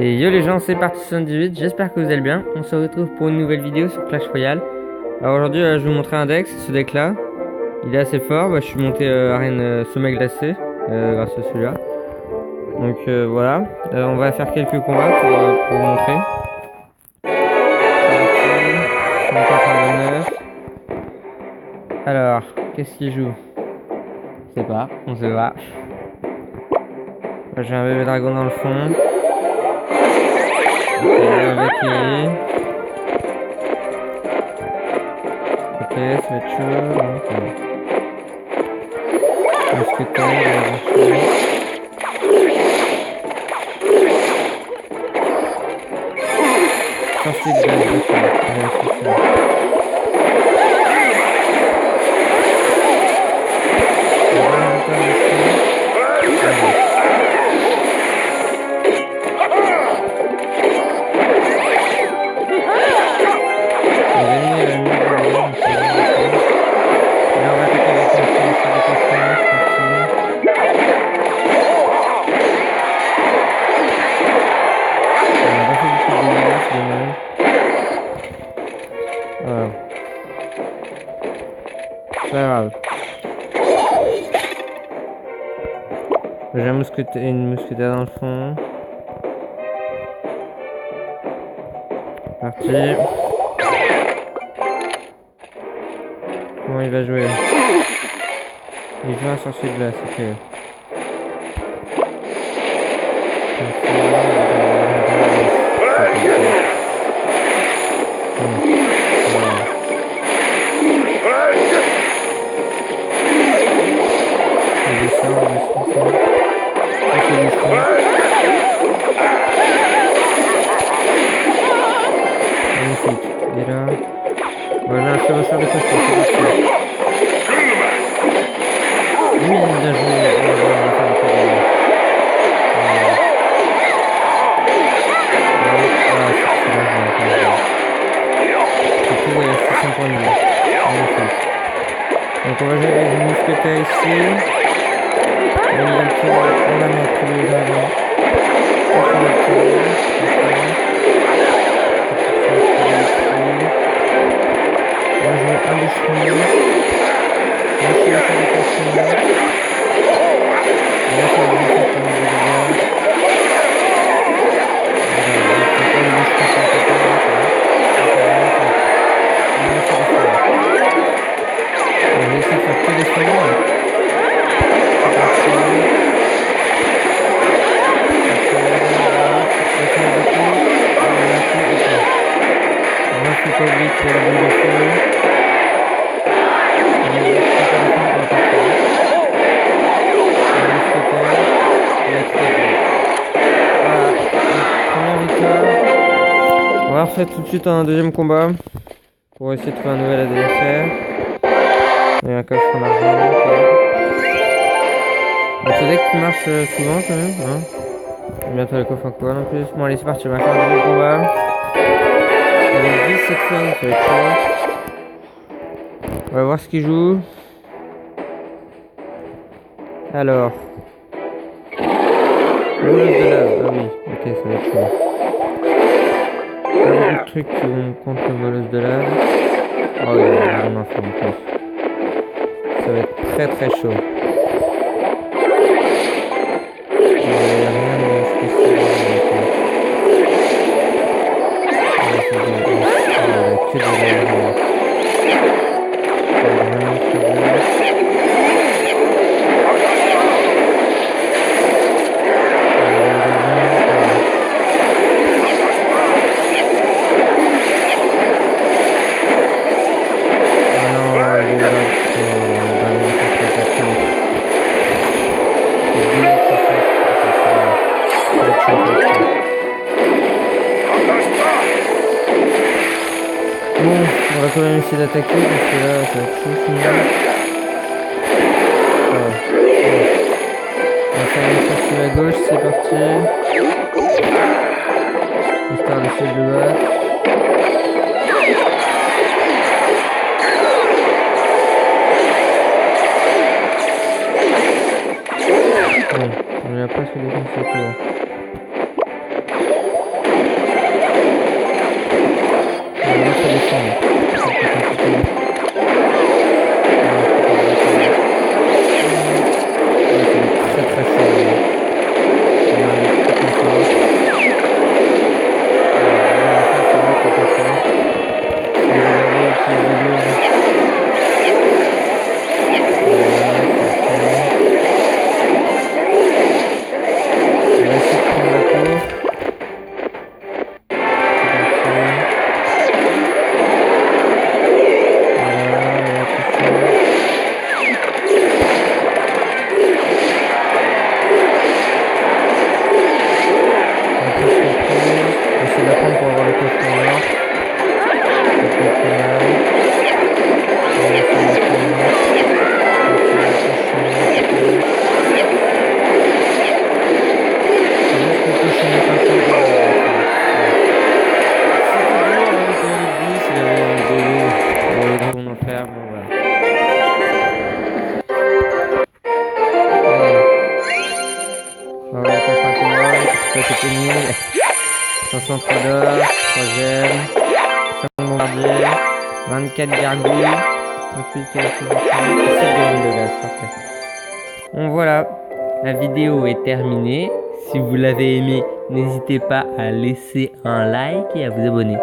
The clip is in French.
Et yo les gens, c'est parti 78, j'espère que vous allez bien. On se retrouve pour une nouvelle vidéo sur Clash Royale. Alors aujourd'hui, je vais vous montrer un deck, ce deck là. Il est assez fort, je suis monté arène sommet glacé grâce à celui-là. Donc voilà, on va faire quelques combats pour vous montrer. C'est parti, 9. Alors, qu'est-ce qu'il joue? Je sais pas, on se va. J'ai un bébé dragon dans le fond. Ok, avec lui. Ok, ça va être chaud. Okay. Mousquetaire, sortie de base, ok. C'est pas grave. J'ai une mousquetaire dans le fond. Parti. Comment il va jouer? Il joue un sorcier de glace, ok. Magnifique. Et là, voilà, je vais faire des choses pour ça. Oui, bien joué. C'est tout, il y a 600 points de vie. Magnifique. Donc on va jouer avec une mousquetaire ici. On va le tour, on va mettre le dragon. On va le tour. On va jouer un bûcheron. On va essayer de faire des potions. On va faire des bûcherons pour les dégâts. On va essayer de faire que des soignants. C'est parti. On va faut pas oublier qu'il y a la boule de feu. On va refaire tout de suite un deuxième combat pour essayer de trouver un nouvel adversaire. Il y a un coffre en argent. Donc c'est deck qui marche souvent quand même. Hein. Bientôt le coffre en quoi en plus. Bon allez c'est parti, on va faire un deuxième combat. Il y a 10 cette fois, donc ça va être chaud. On va voir ce qu'il joue. Alors. Voleuse de lave, ah oui, ok ça va être chaud. Pas beaucoup de trucs qui vont contre le voleuse de lave. Oh il y a vraiment un fond en plus. Ça va être très très chaud. Il n'y a rien de spécial. Il y a que de l'air. C'est vraiment très bien. Bon, on va quand même essayer d'attaquer parce que là ça va être chaud finalement. On va faire une fois sur la gauche, c'est parti. Histoire d'essayer de le battre. Bon, on a presque défoncé le tour. Très très chaud. Centrador, 3ème, 5 bombardiers, 24 gargouilles, ensuite 7 grenades de gaz, parfait. Bon voilà, la vidéo est terminée. Si vous l'avez aimé, n'hésitez pas à laisser un like et à vous abonner.